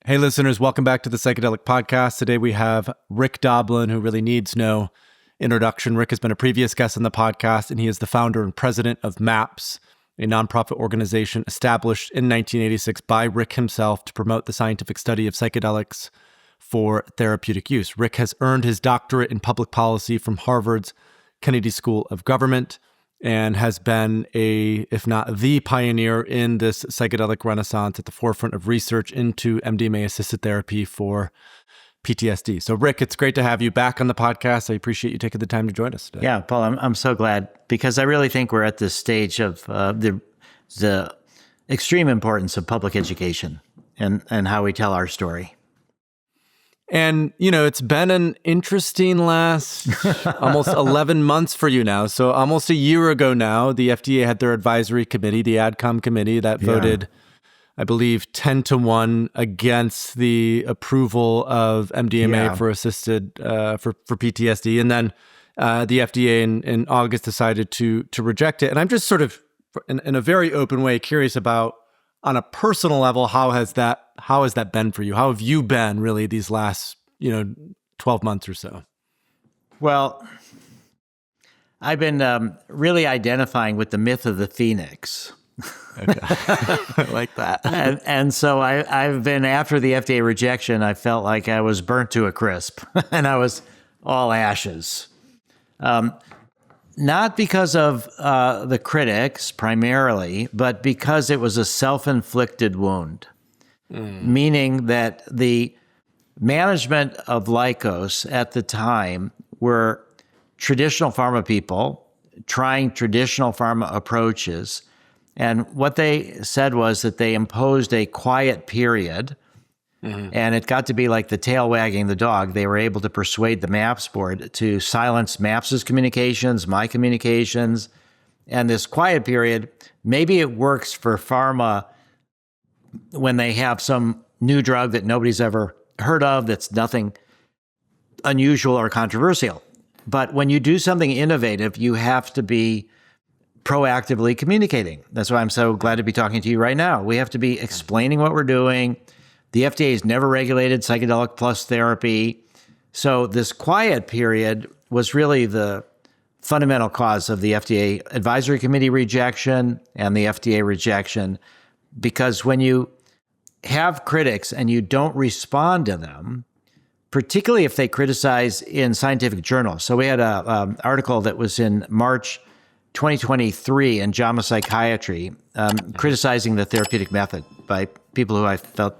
Hey, listeners, welcome back to the Psychedelic Podcast. Today we have Rick Doblin, who really needs no introduction. Rick has been a previous guest on the podcast, and he is the founder and president of MAPS, a nonprofit organization established in 1986 by Rick himself to promote the scientific study of psychedelics for therapeutic use. Rick has earned his doctorate in public policy from Harvard's Kennedy School of Government and has been if not the pioneer in this psychedelic renaissance at the forefront of research into MDMA-assisted therapy for PTSD. So Rick, it's great to have you back on the podcast. I appreciate you taking the time to join us today. Yeah, Paul, I'm so glad, because I really think we're at this stage of the extreme importance of public education and how we tell our story. And, it's been an interesting last almost 11 months for you now. So almost a year ago now, the FDA had their advisory committee, the AdCom committee, that voted, I believe, 10-1 against the approval of MDMA for assisted, for PTSD. And then the FDA in August decided to reject it. And I'm just sort of, in a very open way, curious about, on a personal level, how has that been for you? How have you been really these last, 12 months or so? Well, I've been really identifying with the myth of the phoenix. Okay. I like that. And so I've been, after the FDA rejection, I felt like I was burnt to a crisp and I was all ashes. Not because of the critics primarily, but because it was a self-inflicted wound, meaning that the management of Lykos at the time were traditional pharma people trying traditional pharma approaches. And what they said was that they imposed a quiet period, and it got to be like the tail wagging the dog. They were able to persuade the MAPS board to silence MAPS's communications, my communications, and this quiet period. Maybe it works for pharma when they have some new drug that nobody's ever heard of, that's nothing unusual or controversial. But when you do something innovative, you have to be proactively communicating. That's why I'm so glad to be talking to you right now. We have to be explaining what we're doing. The FDA has never regulated psychedelic plus therapy. So this quiet period was really the fundamental cause of the FDA advisory committee rejection and the FDA rejection, because when you have critics and you don't respond to them, particularly if they criticize in scientific journals. So we had an article that was in March 2023 in JAMA Psychiatry criticizing the therapeutic method by people who I felt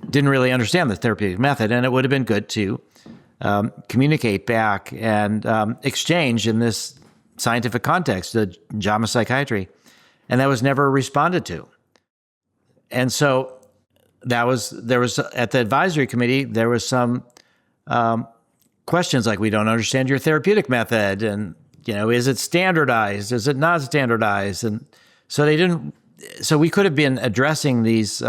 didn't really understand the therapeutic method, and it would have been good to communicate back and exchange in this scientific context, the JAMA Psychiatry, and that was never responded to. And so there was at the advisory committee, there was some questions like, we don't understand your therapeutic method, and is it standardized? Is it not standardized? And so so we could have been addressing these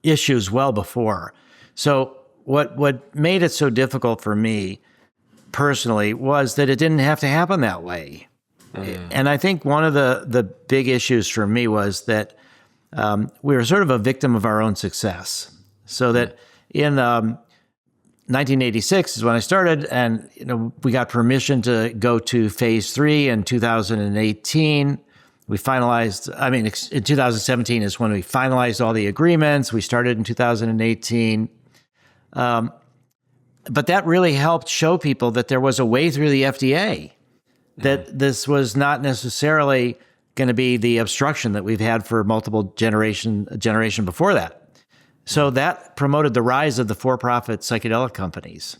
issues well before. So what made it so difficult for me personally was that it didn't have to happen that way. And I think one of the big issues for me was that we were sort of a victim of our own success. So that in 1986 is when I started, and we got permission to go to phase 3 in 2018. We finalized, in 2017 is when we finalized all the agreements. We started in 2018. But that really helped show people that there was a way through the FDA, that this was not necessarily going to be the obstruction that we've had for multiple generation before that. So that promoted the rise of the for-profit psychedelic companies.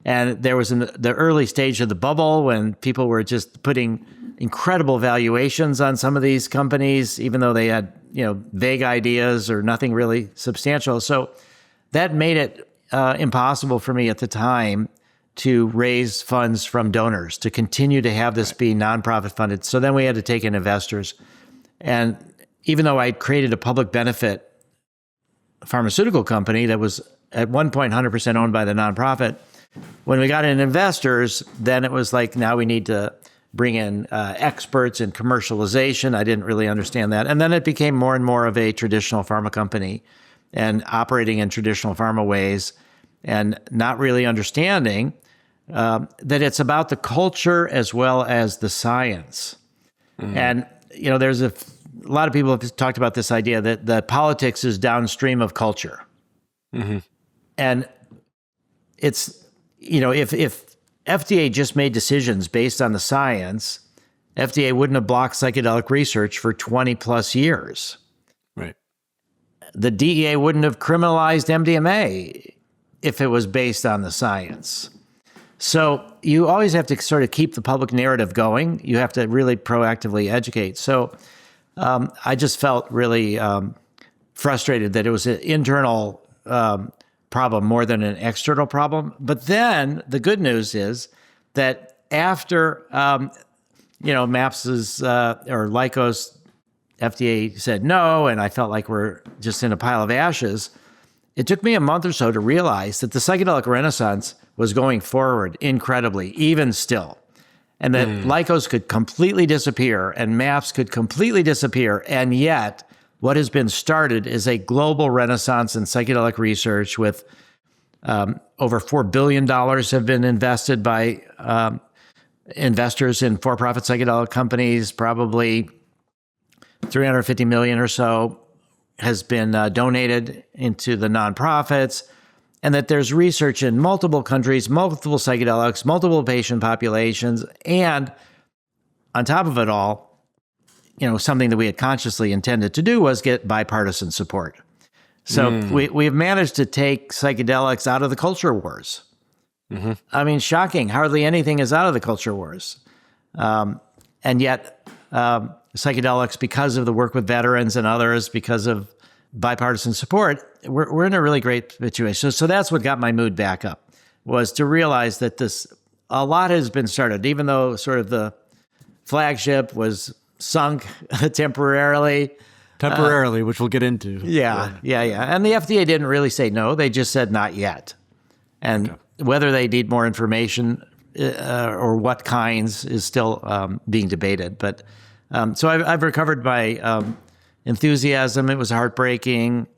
And there was in the early stage of the bubble when people were just putting incredible valuations on some of these companies, even though they had, vague ideas or nothing really substantial. So that made it impossible for me at the time to raise funds from donors, to continue to have this be nonprofit funded. So then we had to take in investors. And even though I created a public benefit pharmaceutical company that was at one point 100% owned by the nonprofit, when we got in investors, then it was like, now we need to bring in experts in commercialization. I didn't really understand that. And then it became more and more of a traditional pharma company. and operating in traditional pharma ways and not really understanding that it's about the culture as well as the science. And, there's a lot of people have talked about this idea that politics is downstream of culture. And it's, if FDA just made decisions based on the science, FDA wouldn't have blocked psychedelic research for 20 plus years. Right. The DEA wouldn't have criminalized MDMA if it was based on the science. So you always have to sort of keep the public narrative going. You have to really proactively educate. So I just felt really frustrated that it was an internal problem more than an external problem. But then the good news is that after, MAPS's or Lykos, FDA said no, and I felt like we're just in a pile of ashes. It took me a month or so to realize that the psychedelic renaissance was going forward incredibly, even still. And that Lykos could completely disappear and MAPS could completely disappear. And yet, what has been started is a global renaissance in psychedelic research with over $4 billion have been invested by investors in for-profit psychedelic companies, probably 350 million or so has been donated into the nonprofits, and that there's research in multiple countries, multiple psychedelics, multiple patient populations, and on top of it all, something that we had consciously intended to do was get bipartisan support. So we've managed to take psychedelics out of the culture wars. I mean, shocking. Hardly anything is out of the culture wars. And yet, psychedelics, because of the work with veterans and others, because of bipartisan support, we're in a really great situation. So that's what got my mood back up, was to realize that a lot has been started, even though sort of the flagship was sunk temporarily. Which we'll get into. Yeah. And the FDA didn't really say no. They just said not yet. And whether they need more information or what kinds is still being debated. But so I've recovered my enthusiasm. It was heartbreaking.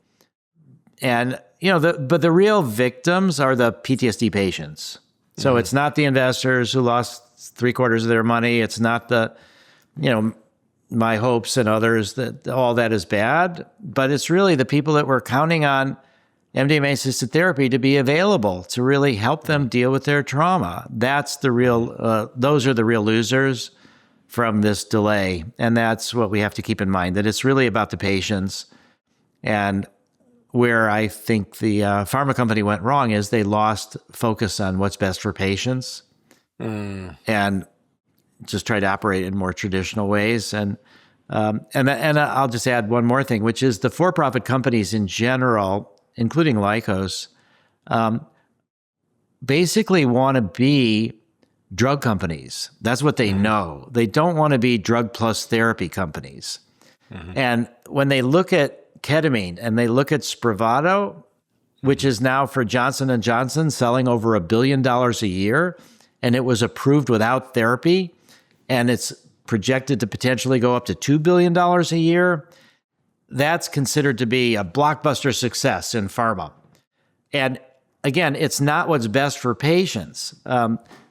And, but the real victims are the PTSD patients. So it's not the investors who lost 3/4 of their money. It's not the, my hopes and others that all that is bad, but it's really the people that were counting on MDMA-assisted therapy to be available to really help them deal with their trauma. That's the real, those are the real losers from this delay. And that's what we have to keep in mind, that it's really about the patients. And where I think the pharma company went wrong is they lost focus on what's best for patients and just tried to operate in more traditional ways. And I'll just add one more thing, which is the for-profit companies in general, including Lykos, basically want to be drug companies. That's what they know. They don't want to be drug plus therapy companies. And when they look at ketamine and they look at Spravato, which is now for Johnson & Johnson selling over $1 billion a year, and it was approved without therapy, and it's projected to potentially go up to $2 billion a year, that's considered to be a blockbuster success in pharma. And again, it's not what's best for patients.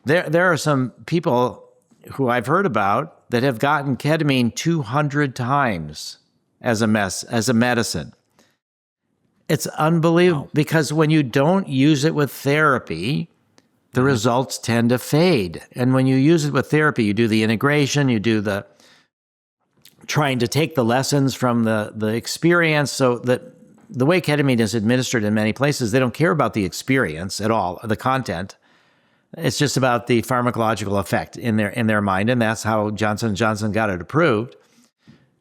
There are some people who I've heard about that have gotten ketamine 200 times as a medicine. It's unbelievable because when you don't use it with therapy, the results tend to fade. And when you use it with therapy, you do the integration, you do the trying to take the lessons from the experience, so that the way ketamine is administered in many places, they don't care about the experience at all, the content. It's just about the pharmacological effect in their mind, and that's how Johnson & Johnson got it approved.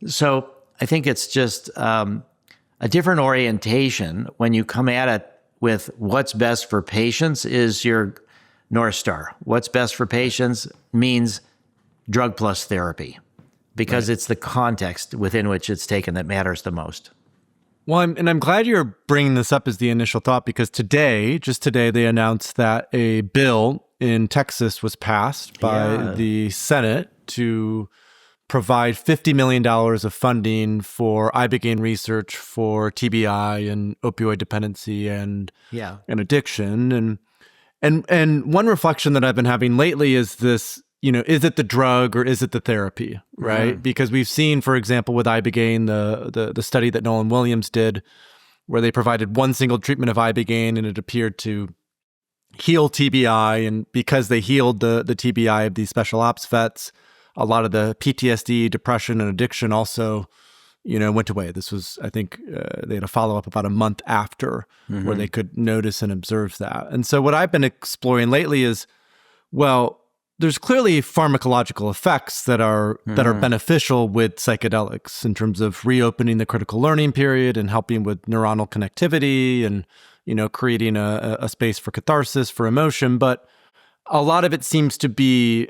So I think it's just a different orientation when you come at it with what's best for patients is your North Star. What's best for patients means drug plus therapy, because it's the context within which it's taken that matters the most. Well, I'm glad you're bringing this up as the initial thought, because just today, they announced that a bill in Texas was passed by the Senate to provide $50 million of funding for ibogaine research for TBI and opioid dependency and addiction. And one reflection that I've been having lately is this, is it the drug or is it the therapy, right? Because we've seen, for example, with ibogaine, the study that Nolan Williams did, where they provided one single treatment of ibogaine and it appeared to heal TBI. And because they healed the TBI of these special ops vets, a lot of the PTSD, depression, and addiction also, went away. This was, I think, they had a follow-up about a month after where they could notice and observe that. And so what I've been exploring lately is, well, there's clearly pharmacological effects that are beneficial with psychedelics in terms of reopening the critical learning period and helping with neuronal connectivity and, creating a space for catharsis, for emotion. But a lot of it seems to be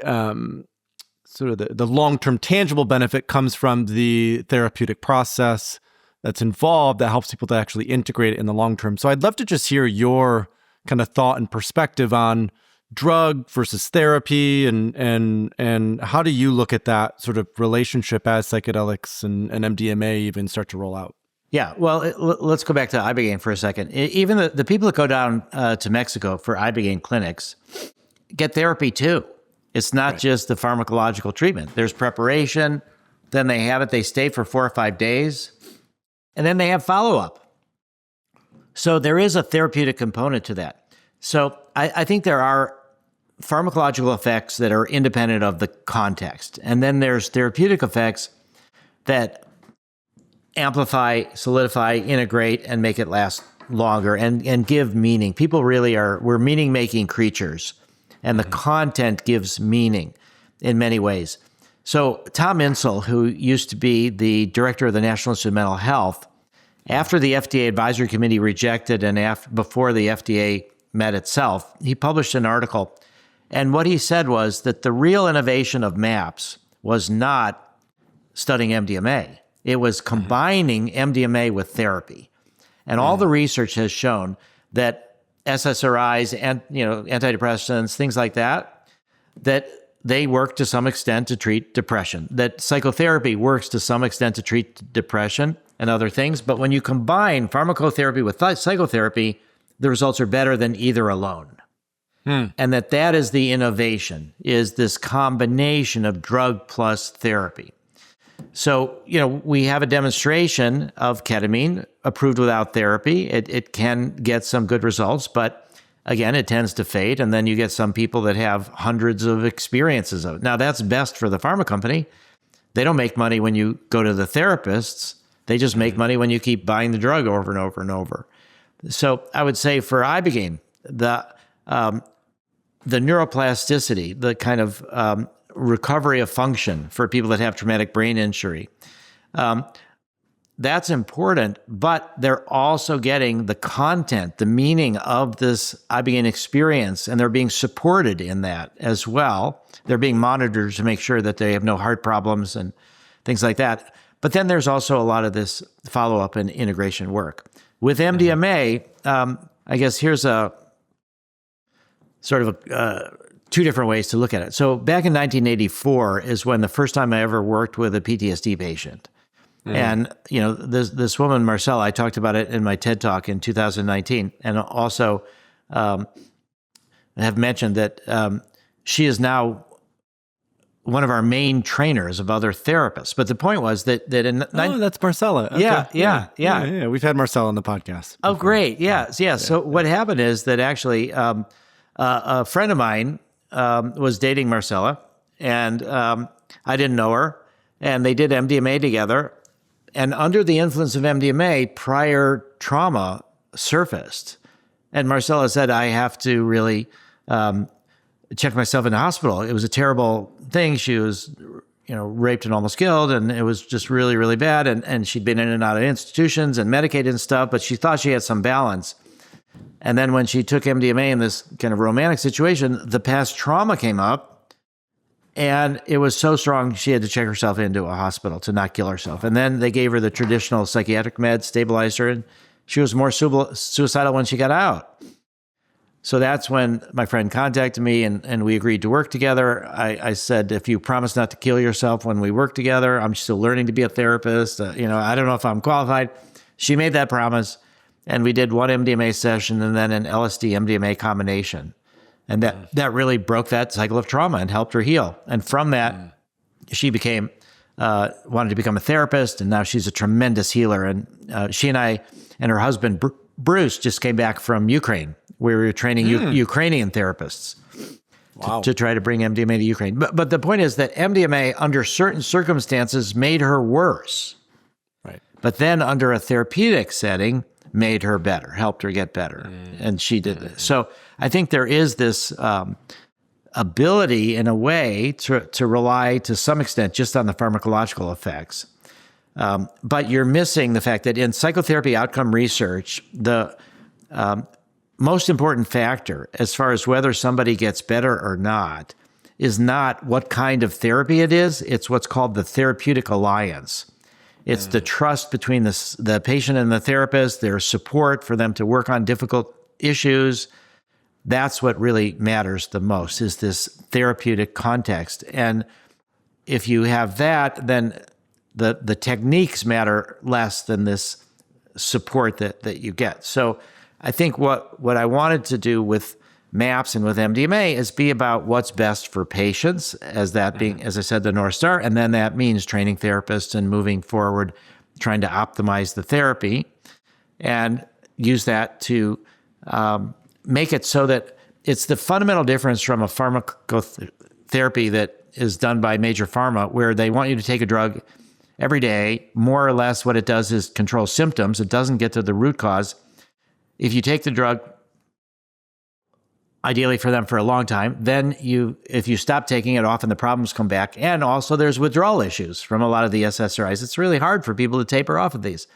sort of the long-term tangible benefit comes from the therapeutic process that's involved that helps people to actually integrate it in the long term. So I'd love to just hear your kind of thought and perspective on drug versus therapy and how do you look at that sort of relationship as psychedelics and MDMA even start to roll out? Yeah, well, let's go back to ibogaine for a second. Even the people that go down to Mexico for ibogaine clinics get therapy too. It's not just the pharmacological treatment. There's preparation, then they have it, they stay for 4 or 5 days, and then they have follow-up. So there is a therapeutic component to that. So I think there are pharmacological effects that are independent of the context. And then there's therapeutic effects that amplify, solidify, integrate, and make it last longer and give meaning. People really we're meaning-making creatures. And the content gives meaning in many ways. So Tom Insel, who used to be the director of the National Institute of Mental Health, after the FDA advisory committee rejected and before the FDA met itself, he published an article. And what he said was that the real innovation of MAPS was not studying MDMA. It was combining MDMA with therapy. And all the research has shown that SSRIs and antidepressants, things like that they work to some extent to treat depression. That psychotherapy works to some extent to treat depression and other things. But when you combine pharmacotherapy with psychotherapy, the results are better than either alone. And that is the innovation, is this combination of drug plus therapy. So, we have a demonstration of ketamine approved without therapy. It can get some good results, but again, it tends to fade. And then you get some people that have hundreds of experiences of it. Now, that's best for the pharma company. They don't make money when you go to the therapists. They just make money when you keep buying the drug over and over and over. So I would say for ibogaine, the neuroplasticity, the kind of recovery of function for people that have traumatic brain injury. That's important, but they're also getting the content, the meaning of this ibogaine experience, and they're being supported in that as well. They're being monitored to make sure that they have no heart problems and things like that. But then there's also a lot of this follow-up and integration work. With MDMA, I guess here's a sort of two different ways to look at it. So back in 1984 is when the first time I ever worked with a PTSD patient. And, this woman, Marcella, I talked about it in my TED Talk in 2019. And also have mentioned that she is now one of our main trainers of other therapists. But the point was that in... that's Marcella. Okay. Yeah. We've had Marcella on the podcast before. Oh, great. Yeah. So what happened is that actually a friend of mine was dating Marcella, and I didn't know her, and they did MDMA together. And under the influence of MDMA, prior trauma surfaced. And Marcella said, I have to really check myself in the hospital. It was a terrible thing. She was, raped and almost killed, and it was just really, really bad. And she'd been in and out of institutions and medicated and stuff, but she thought she had some balance. And then when she took MDMA in this kind of romantic situation, the past trauma came up. And it was so strong, she had to check herself into a hospital to not kill herself. And then they gave her the traditional psychiatric meds, stabilized her, and she was more suicidal when she got out. So that's when my friend contacted me and we agreed to work together. I said, if you promise not to kill yourself when we work together, I'm still learning to be a therapist. I don't know if I'm qualified. She made that promise, and we did one MDMA session and then an LSD MDMA combination. And that really broke that cycle of trauma and helped her heal. And from that, she wanted to become a therapist, and now she's a tremendous healer. And she and I and her husband, Bruce, just came back from Ukraine, where we were training Ukrainian therapists to try to bring MDMA to Ukraine. But the point is that MDMA, under certain circumstances, made her worse. Right. But then under a therapeutic setting, made her better, helped her get better. And she did this. So I think there is this ability, in a way, to rely to some extent just on the pharmacological effects. But you're missing the fact that in psychotherapy outcome research, the most important factor as far as whether somebody gets better or not is not what kind of therapy it is. It's what's called the therapeutic alliance. It's the trust between the patient and the therapist, their support for them to work on difficult issues. That's what really matters the most, is this therapeutic context. And if you have that, then the techniques matter less than this support that you get. So I think what I wanted to do with MAPS and with MDMA is be about what's best for patients, as that being, as I said, the North Star. And then that means training therapists and moving forward, trying to optimize the therapy and use that to make it so that it's the fundamental difference from a pharmacotherapy that is done by major pharma, where they want you to take a drug every day. More or less what it does is control symptoms. It doesn't get to the root cause. If you take the drug, ideally for them for a long time, then if you stop taking it, often the problems come back. And also there's withdrawal issues from a lot of the SSRIs. It's really hard for people to taper off of these.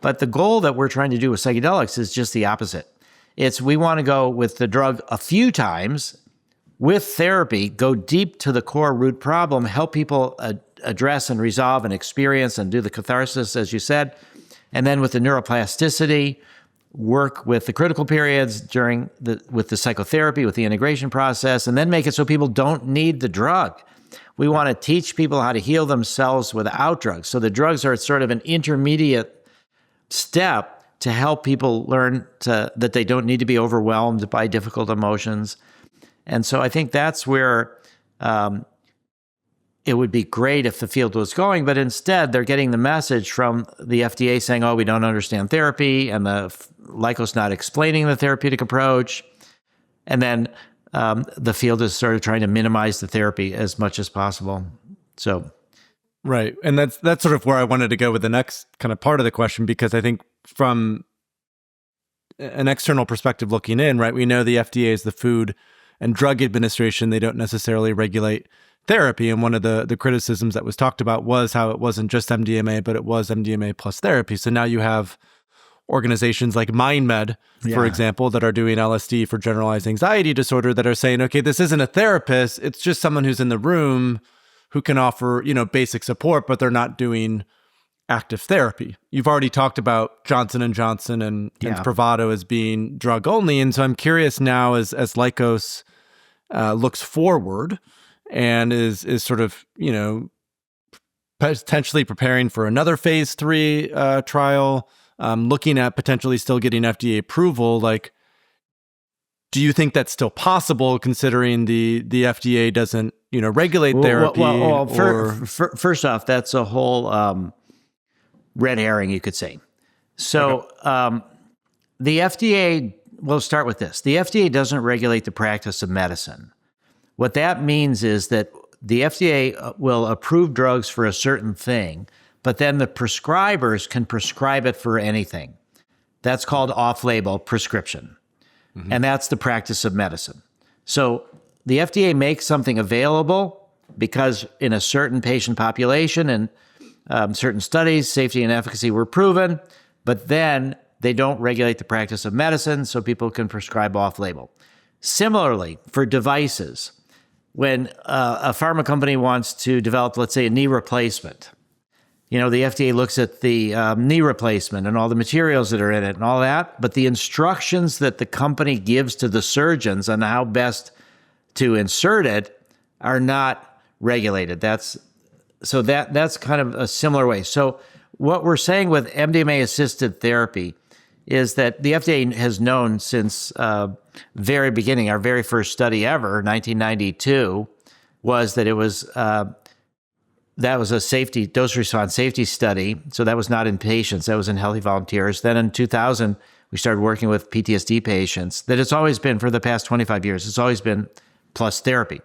But the goal that we're trying to do with psychedelics is just the opposite. We want to go with the drug a few times with therapy, go deep to the core root problem, help people address and resolve and experience and do the catharsis, as you said. And then with the neuroplasticity, work with the critical periods with the psychotherapy, with the integration process, and then make it so people don't need the drug. We want to teach people how to heal themselves without drugs. So the drugs are sort of an intermediate step to help people learn that they don't need to be overwhelmed by difficult emotions. And so I think that's where it would be great if the field was going, but instead they're getting the message from the FDA saying, oh, we don't understand therapy, and the Lykos not explaining the therapeutic approach. And then the field is sort of trying to minimize the therapy as much as possible. So, right. And that's sort of where I wanted to go with the next kind of part of the question, because I think from an external perspective looking in, right, we know the FDA is the Food and Drug Administration. They don't necessarily regulate therapy. And one of the criticisms that was talked about was how it wasn't just MDMA, but it was MDMA plus therapy. So now you have organizations like MindMed, for example, that are doing LSD for generalized anxiety disorder, that are saying, okay, this isn't a therapist. It's just someone who's in the room who can offer, basic support, but they're not doing active therapy. You've already talked about Johnson & Johnson and Spravato as being drug only. And so I'm curious now, as Lykos looks forward and is sort of, potentially preparing for another phase 3 trial, looking at potentially still getting FDA approval, like, do you think that's still possible, considering the FDA doesn't, regulate therapy? First off, that's a whole red herring, you could say. So the FDA, we'll start with this. The FDA doesn't regulate the practice of medicine. What that means is that the FDA will approve drugs for a certain thing, but then the prescribers can prescribe it for anything. That's called off-label prescription. Mm-hmm. And that's the practice of medicine. So the FDA makes something available because in a certain patient population and certain studies, safety and efficacy were proven, but then they don't regulate the practice of medicine, so people can prescribe off-label. Similarly, for devices, when a pharma company wants to develop, let's say, a knee replacement, The FDA looks at the knee replacement and all the materials that are in it and all that, but the instructions that the company gives to the surgeons on how best to insert it are not regulated. That's kind of a similar way. So what we're saying with MDMA-assisted therapy is that the FDA has known since very beginning, our very first study ever, 1992, was that it was that was a safety dose response safety study. So that was not in patients, that was in healthy volunteers. Then in 2000, we started working with PTSD patients. That it's always been for the past 25 years. It's always been plus therapy.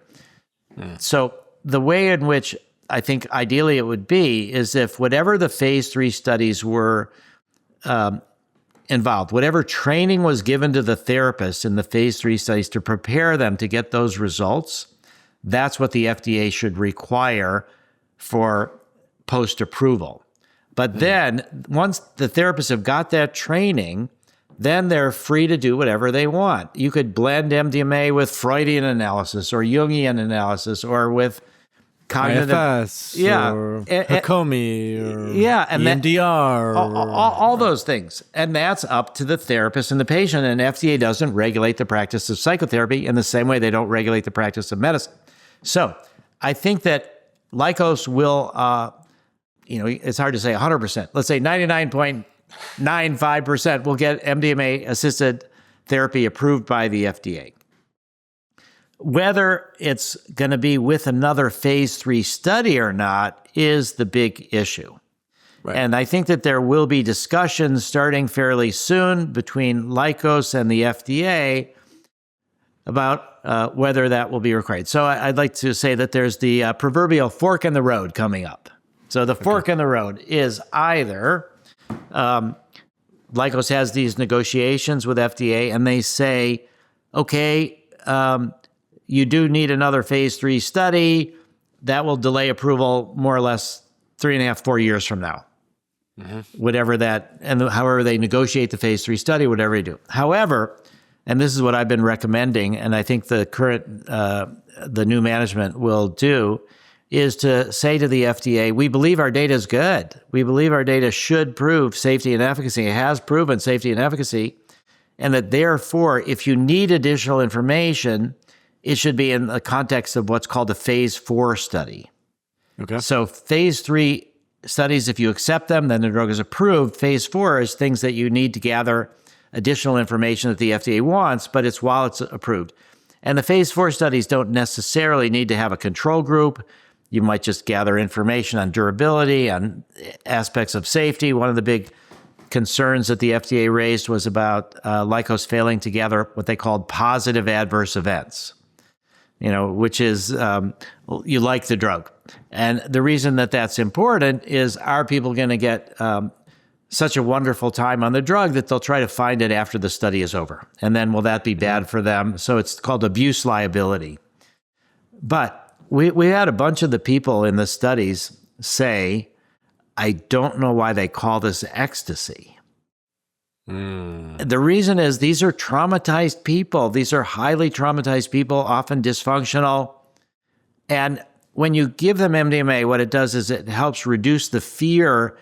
So the way in which I think ideally it would be is if whatever the phase 3 studies were involved, whatever training was given to the therapists in the phase 3 studies to prepare them to get those results, that's what the FDA should require for post-approval. But then once the therapists have got that training, then they're free to do whatever they want. You could blend MDMA with Freudian analysis or Jungian analysis or with cognitive, IFS, or Hakomi, or and EMDR, all those things. And that's up to the therapist and the patient. And FDA doesn't regulate the practice of psychotherapy in the same way they don't regulate the practice of medicine. So I think that Lykos will, it's hard to say 100%. Let's say 99.95% will get MDMA-assisted therapy approved by the FDA. Whether it's going to be with another phase 3 study or not is the big issue. Right. And I think that there will be discussions starting fairly soon between Lykos and the FDA about whether that will be required. So I'd like to say that there's the proverbial fork in the road coming up. So the fork in the road is either Lykos has these negotiations with FDA and they say, okay, you do need another phase 3 study. That will delay approval more or less 3.5, 4 years from now. Whatever that, and however they negotiate the phase 3 study, whatever they do. However, and this is what I've been recommending, and I think the current, the new management will do, is to say to the FDA, we believe our data is good. We believe our data should prove safety and efficacy. It has proven safety and efficacy. And that therefore, if you need additional information, it should be in the context of what's called a phase 4 study. Okay. So phase 3 studies, if you accept them, then the drug is approved. Phase 4 is things that you need to gather additional information that the FDA wants, but it's while it's approved. And the phase 4 studies don't necessarily need to have a control group. You might just gather information on durability, on aspects of safety. One of the big concerns that the FDA raised was about Lykos failing to gather what they called positive adverse events, which is you like the drug. And the reason that that's important is, are people going to get such a wonderful time on the drug that they'll try to find it after the study is over? And then will that be bad for them? So it's called abuse liability. But we had a bunch of the people in the studies say, I don't know why they call this ecstasy. The reason is these are traumatized people. These are highly traumatized people, often dysfunctional. And when you give them MDMA, what it does is it helps reduce the fear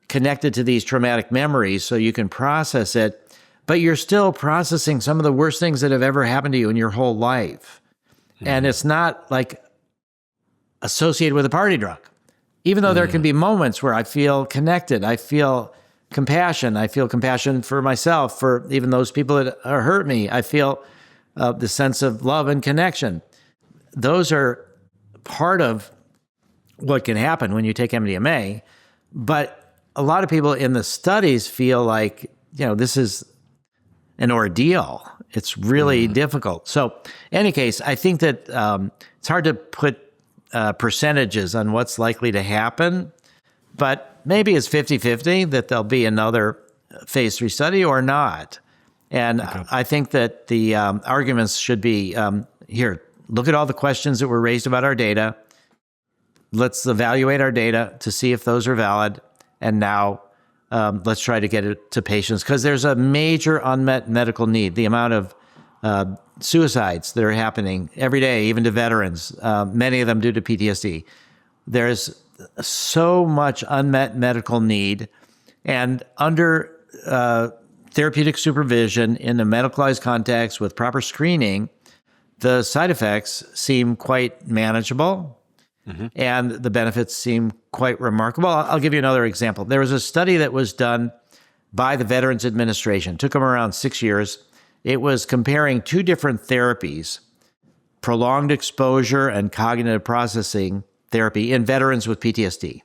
connected to these traumatic memories so you can process it, but you're still processing some of the worst things that have ever happened to you in your whole life. And it's not like associated with a party drug. Even though there can be moments where I feel connected, I feel compassion for myself, for even those people that hurt me. I feel the sense of love and connection. Those are part of what can happen when you take MDMA. But a lot of people in the studies feel like, this is an ordeal. It's really difficult. So in any case, I think that it's hard to put percentages on what's likely to happen, but maybe it's 50-50 that there'll be another phase 3 study or not. And I think that the arguments should be, here, look at all the questions that were raised about our data. Let's evaluate our data to see if those are valid. And now let's try to get it to patients, because there's a major unmet medical need. The amount of suicides that are happening every day, even to veterans, many of them due to PTSD. There's so much unmet medical need, and under therapeutic supervision in a medicalized context with proper screening, the side effects seem quite manageable. And the benefits seem quite remarkable. I'll give you another example. There was a study that was done by the Veterans Administration. It took them around 6 years. It was comparing two different therapies, prolonged exposure and cognitive processing therapy in veterans with PTSD.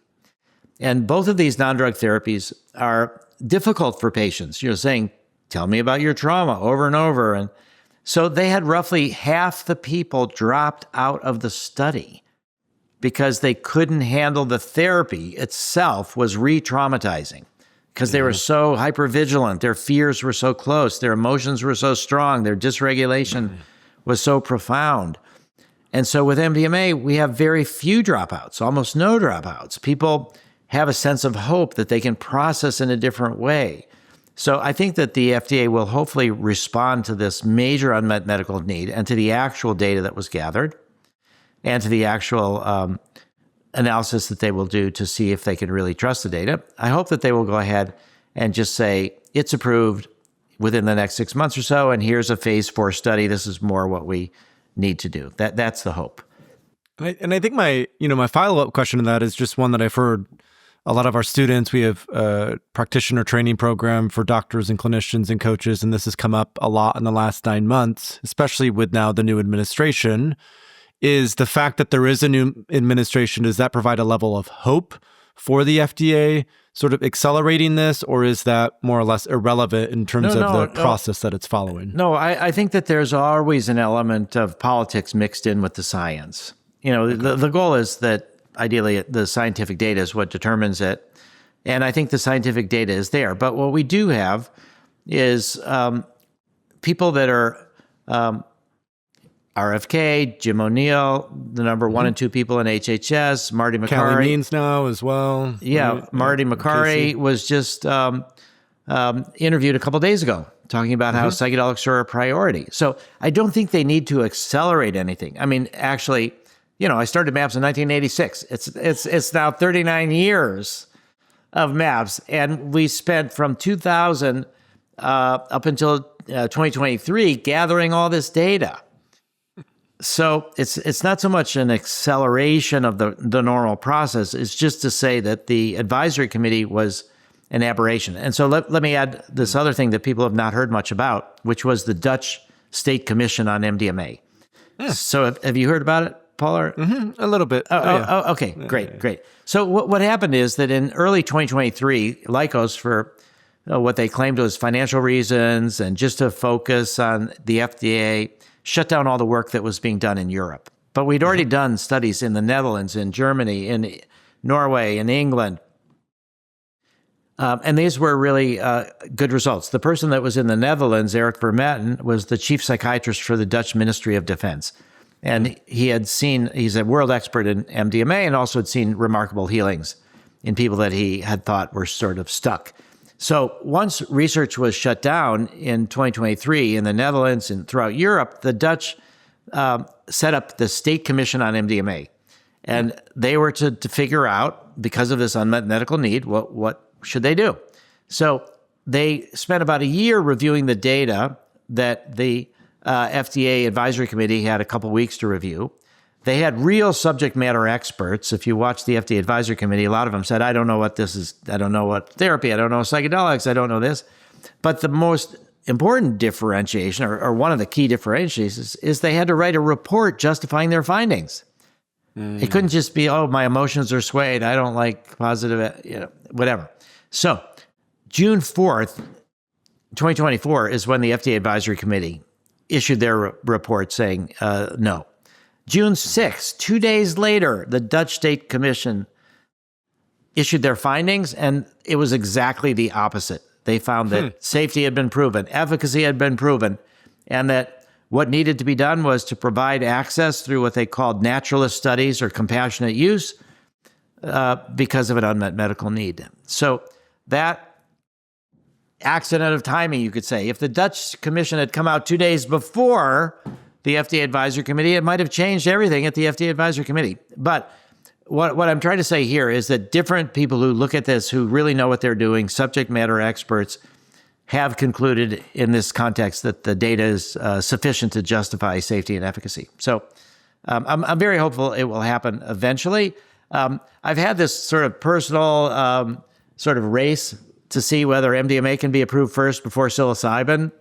And both of these non-drug therapies are difficult for patients. You're saying, tell me about your trauma over and over. And so they had roughly half the people dropped out of the study because they couldn't handle the therapy itself was re-traumatizing because they were so hypervigilant. Their fears were so close. Their emotions were so strong. Their dysregulation was so profound. And so with MDMA, we have very few dropouts, almost no dropouts. People have a sense of hope that they can process in a different way. So I think that the FDA will hopefully respond to this major unmet medical need and to the actual data that was gathered and to the actual analysis that they will do to see if they can really trust the data. I hope that they will go ahead and just say, it's approved within the next 6 months or so, and here's a phase 4 study. This is more what we need to do. That's the hope. And I think my follow-up question to that is just one that I've heard a lot of our students. We have a practitioner training program for doctors and clinicians and coaches, and this has come up a lot in the last 9 months, especially with now the new administration, is the fact that there is a new administration. Does that provide a level of hope for the FDA sort of accelerating this, or is that more or less irrelevant in terms of the process that it's following? No, I think that there's always an element of politics mixed in with the science. The goal is that ideally the scientific data is what determines it. And I think the scientific data is there. But what we do have is people that are RFK, Jim O'Neill, the number 1 and 2 people in HHS, Marty Makary. Callie Means now as well. Yeah, right? Marty Makary was just interviewed a couple days ago talking about how psychedelics are a priority. So I don't think they need to accelerate anything. I mean, actually, I started MAPS in 1986. It's now 39 years of MAPS, and we spent from 2000 up until 2023 gathering all this data. So it's not so much an acceleration of the normal process. It's just to say that the advisory committee was an aberration. And so let me add this other thing that people have not heard much about, which was the Dutch State Commission on MDMA. Yeah. So have you heard about it, Paul? A little bit. Okay, great. So what happened is that in early 2023, Lykos, for what they claimed was financial reasons and just to focus on the FDA, shut down all the work that was being done in Europe. But we'd already done studies in the Netherlands, in Germany, in Norway, in England. And these were really good results. The person that was in the Netherlands, Eric Vermetten, was the chief psychiatrist for the Dutch Ministry of Defense. And he's a world expert in MDMA and also had seen remarkable healings in people that he had thought were sort of stuck. So once research was shut down in 2023 in the Netherlands and throughout Europe, the Dutch set up the State Commission on MDMA. And they were to figure out, because of this unmet medical need, what should they do? So they spent about a year reviewing the data that the FDA advisory committee had a couple weeks to review. They had real subject matter experts. If you watch the FDA advisory committee, a lot of them said, I don't know what this is. I don't know what therapy. I don't know psychedelics. I don't know this. But the most important differentiation, or one of the key differentiations, is they had to write a report justifying their findings. It couldn't just be, my emotions are swayed. I don't like positive, whatever. So June 4th, 2024 is when the FDA advisory committee issued their report saying no. June 6th, 2 days later, the Dutch State Commission issued their findings, and it was exactly the opposite. They found that safety had been proven, efficacy had been proven, and that what needed to be done was to provide access through what they called naturalist studies or compassionate use because of an unmet medical need. So that accident of timing, you could say, if the Dutch Commission had come out 2 days before the FDA advisory committee, it might have changed everything at the FDA advisory committee. But what I'm trying to say here is that different people who look at this, who really know what they're doing, subject matter experts, have concluded in this context that the data is sufficient to justify safety and efficacy. So I'm very hopeful it will happen eventually. I've had this sort of personal sort of race to see whether MDMA can be approved first before psilocybin.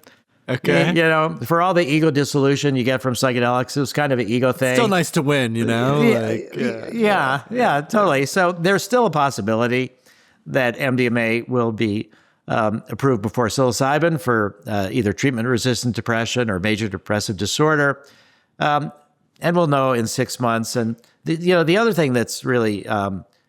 Okay. You know, for all the ego dissolution you get from psychedelics, it was kind of an ego thing. Still nice to win, you know? Yeah, totally. So there's still a possibility that MDMA will be approved before psilocybin for either treatment-resistant depression or major depressive disorder. And we'll know in 6 months. And the other thing that's really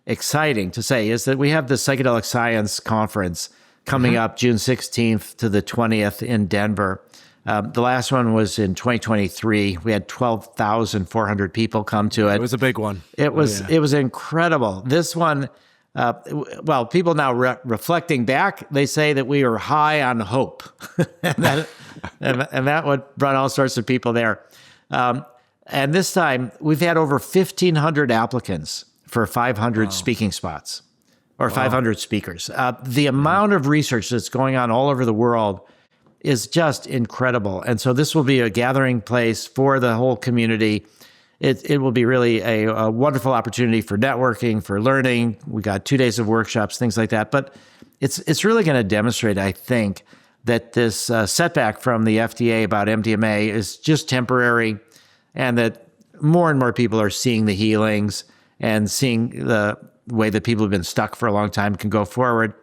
exciting to say is that we have the Psychedelic Science conference coming up June 16th to the 20th in Denver. The last one was in 2023. We had 12,400 people come to it. It was a big one. It was incredible. This one, people now reflecting back, they say that we were high on hope, and that would brought all sorts of people there. And this time, we've had over 1,500 applicants for 500 speaking spots, or 500 speakers. The amount of research that's going on all over the world is just incredible. And so this will be a gathering place for the whole community. It will be really a wonderful opportunity for networking, for learning. We got 2 days of workshops, things like that. But it's really going to demonstrate, I think, that this setback from the FDA about MDMA is just temporary, and that more and more people are seeing the healings and seeing the way that people have been stuck for a long time can go forward.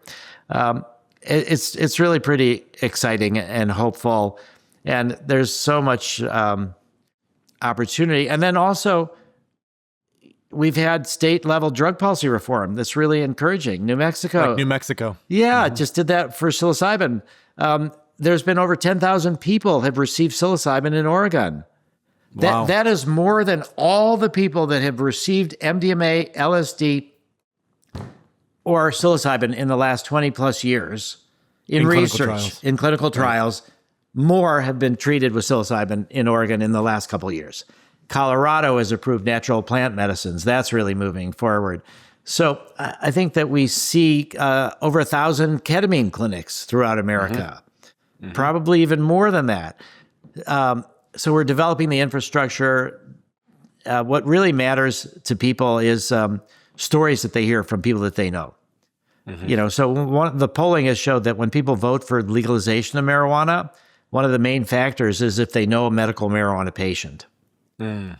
It's really pretty exciting and hopeful, and there's so much opportunity. And then also, we've had state-level drug policy reform that's really encouraging. New Mexico. Like New Mexico. Yeah, just did that for psilocybin. There's been over 10,000 people have received psilocybin in Oregon. Wow. That is more than all the people that have received MDMA, LSD, or psilocybin in the last 20 plus years in research, in clinical trials. More have been treated with psilocybin in Oregon in the last couple of years. Colorado has approved natural plant medicines. That's really moving forward. So I think that we see over 1,000 ketamine clinics throughout America, probably even more than that. So we're developing the infrastructure. What really matters to people is stories that they hear from people that they know. So the polling has showed that when people vote for legalization of marijuana, one of the main factors is if they know a medical marijuana patient.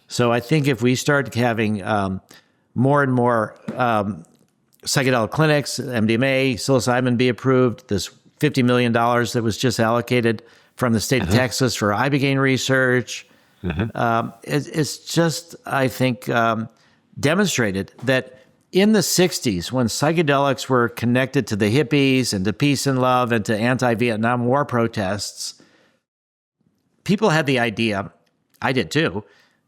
So I think if we start having more and more psychedelic clinics, MDMA, psilocybin be approved, this $50 million that was just allocated from the state of Texas for ibogaine research, it's just, I think, demonstrated that in the 60s, when psychedelics were connected to the hippies and to peace and love and to anti-Vietnam War protests, people had the idea, I did too,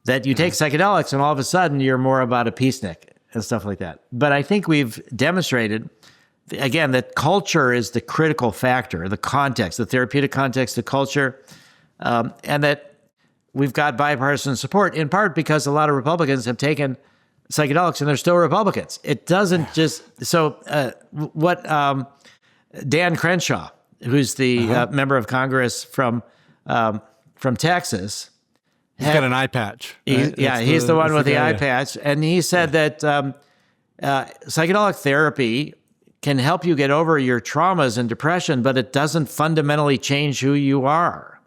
that you take psychedelics and all of a sudden you're more about a peacenik and stuff like that. But I think we've demonstrated, again, that culture is the critical factor, the context, the therapeutic context, the culture, and that we've got bipartisan support, in part because a lot of Republicans have taken psychedelics and they're still Republicans. It doesn't just, what Dan Crenshaw, who's the member of Congress from Texas. He's got an eye patch. Right? He's the one with the eye patch. And he said that psychedelic therapy can help you get over your traumas and depression, but it doesn't fundamentally change who you are.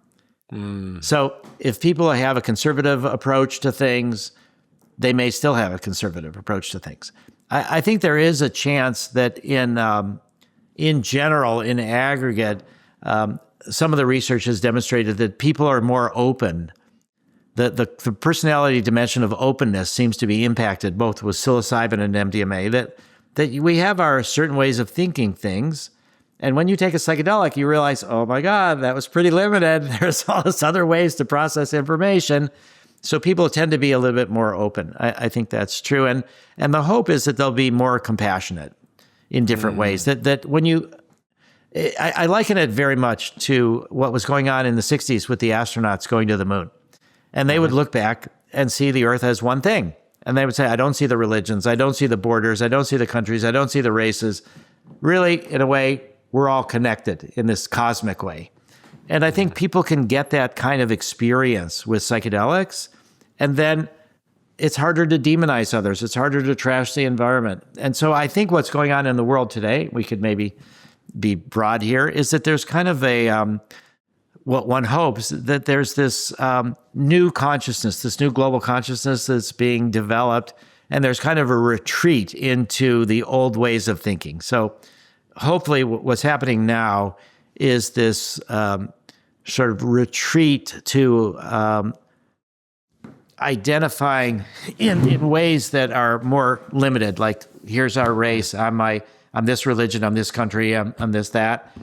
So if people have a conservative approach to things, they may still have a conservative approach to things. I think there is a chance that in general, in aggregate, some of the research has demonstrated that people are more open. The personality dimension of openness seems to be impacted both with psilocybin and MDMA, that we have our certain ways of thinking things. And when you take a psychedelic, you realize, oh my God, that was pretty limited. There's all this other ways to process information. So people tend to be a little bit more open. I think that's true. And the hope is that they'll be more compassionate in different ways. That when you, I liken it very much to what was going on in the 60s with the astronauts going to the moon. And they would look back and see the Earth as one thing. And they would say, I don't see the religions, I don't see the borders, I don't see the countries, I don't see the races. Really, in a way, we're all connected in this cosmic way. And I think people can get that kind of experience with psychedelics, and then it's harder to demonize others. It's harder to trash the environment. And so I think what's going on in the world today, we could maybe be broad here, is that there's kind of what one hopes that there's this new consciousness, this new global consciousness that's being developed, and there's kind of a retreat into the old ways of thinking. So hopefully what's happening now is this sort of retreat to identifying in ways that are more limited, like here's our race, I'm this religion, I'm this country, I'm this, that.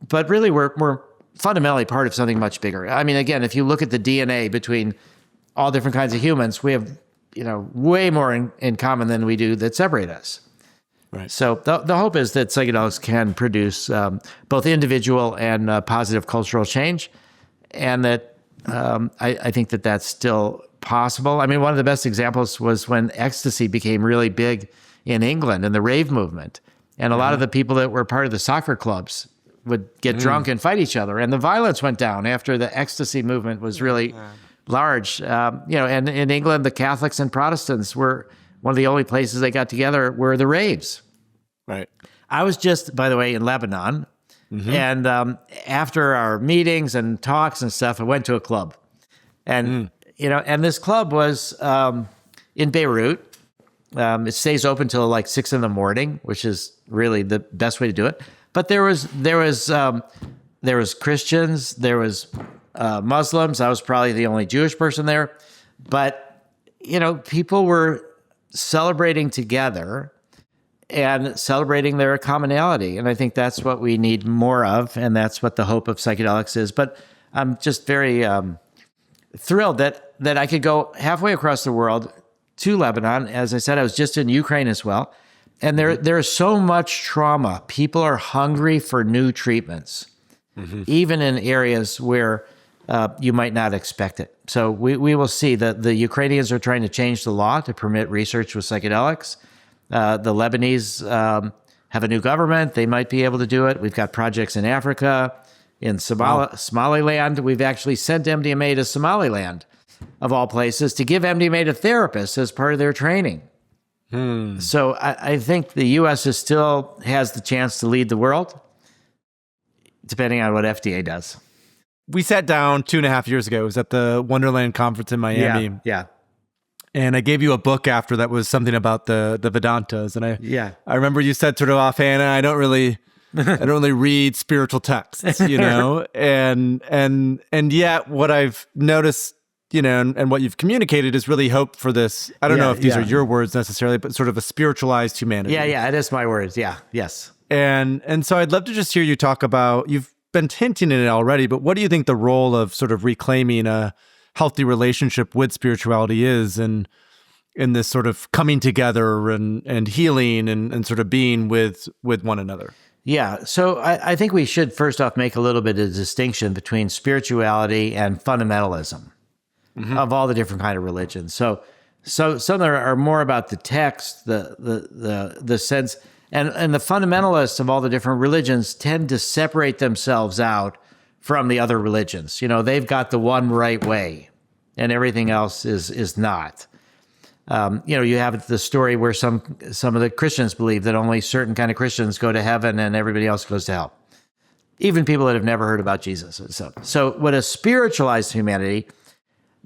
But really we're fundamentally part of something much bigger. I mean, again, if you look at the DNA between all different kinds of humans, we have, way more in common than we do that separate us. Right. So the hope is that psychedelics can produce both individual and positive cultural change, and that I think that that's still possible. I mean, one of the best examples was when ecstasy became really big in England and the rave movement. And a lot of the people that were part of the soccer clubs would get drunk and fight each other. And the violence went down after the ecstasy movement was really large. And in England, the Catholics and Protestants were one of the only places they got together were the raves. Right. I was just, by the way, in Lebanon. And after our meetings and talks and stuff, I went to a club. And, and this club was in Beirut. It stays open till like 6 a.m, which is really the best way to do it. But there was Christians, there was Muslims. I was probably the only Jewish person there. But, people were celebrating together and celebrating their commonality. And I think that's what we need more of, and that's what the hope of psychedelics is. But I'm just very thrilled that I could go halfway across the world to Lebanon. As I said, I was just in Ukraine as well. And there is so much trauma. People are hungry for new treatments, even in areas where you might not expect it. So we will see that the Ukrainians are trying to change the law to permit research with psychedelics. The Lebanese have a new government. They might be able to do it. We've got projects in Africa, in Somaliland. We've actually sent MDMA to Somaliland, of all places, to give MDMA to therapists as part of their training. So I think the U.S. still has the chance to lead the world, depending on what FDA does. We sat down 2.5 years ago. It was at the Wonderland conference in Miami. Yeah. And I gave you a book after that was something about the Vedantas. And I remember you said sort of offhand, I don't really read spiritual texts, and yet what I've noticed, and what you've communicated is really hope for this. I don't know if these are your words necessarily, but sort of a spiritualized humanity. Yeah, it is my words. Yeah, yes. And so I'd love to just hear you talk about, you've been hinting at it already, but what do you think the role of sort of reclaiming a healthy relationship with spirituality is in this sort of coming together and healing and sort of being with one another? Yeah. So I think we should first off make a little bit of distinction between spirituality and fundamentalism of all the different kind of religions. So some are more about the text, the sense, and the fundamentalists of all the different religions tend to separate themselves out from the other religions. They've got the one right way, and everything else is not. You have the story where some of the Christians believe that only certain kind of Christians go to heaven and everybody else goes to hell. Even people that have never heard about Jesus. So what a spiritualized humanity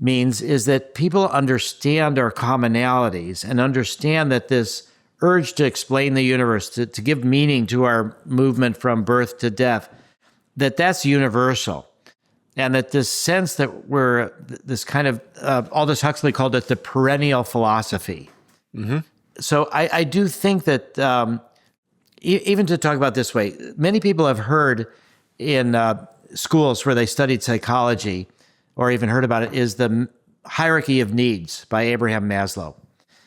means is that people understand our commonalities and understand that this urge to explain the universe, to give meaning to our movement from birth to death, that's universal. And that this sense that we're this kind of, Aldous Huxley called it the perennial philosophy. So I do think that, even to talk about this way, many people have heard in schools where they studied psychology or even heard about it, is the hierarchy of needs by Abraham Maslow.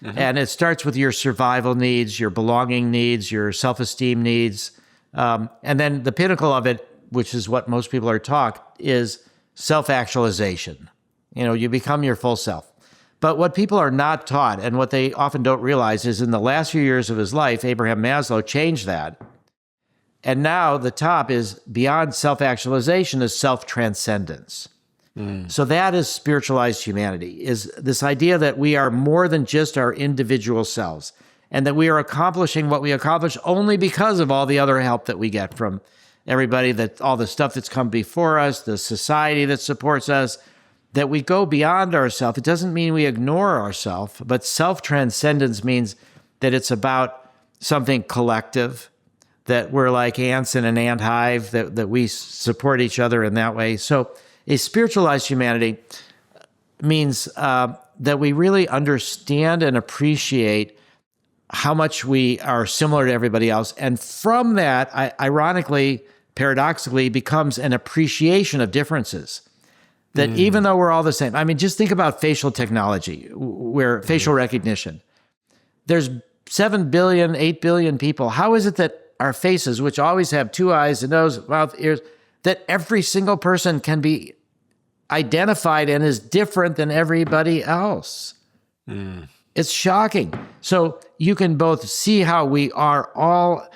And it starts with your survival needs, your belonging needs, your self-esteem needs. And then the pinnacle of it, which is what most people are taught, is self-actualization. You become your full self. But what people are not taught, and what they often don't realize, is in the last few years of his life, Abraham Maslow changed that. And now the top is beyond self-actualization is self-transcendence. So that is spiritualized humanity, is this idea that we are more than just our individual selves, and that we are accomplishing what we accomplish only because of all the other help that we get from everybody, that all the stuff that's come before us, the society that supports us, that we go beyond ourselves. It doesn't mean we ignore ourselves, but self-transcendence means that it's about something collective, that we're like ants in an ant hive, that we support each other in that way. So a spiritualized humanity means that we really understand and appreciate how much we are similar to everybody else. And from that, ironically, paradoxically, becomes an appreciation of differences. That even though we're all the same, I mean, just think about facial technology, where facial recognition. There's 7 billion, 8 billion people. How is it that our faces, which always have 2 eyes, a nose, mouth, ears, that every single person can be identified and is different than everybody else? It's shocking. So you can both see how we are all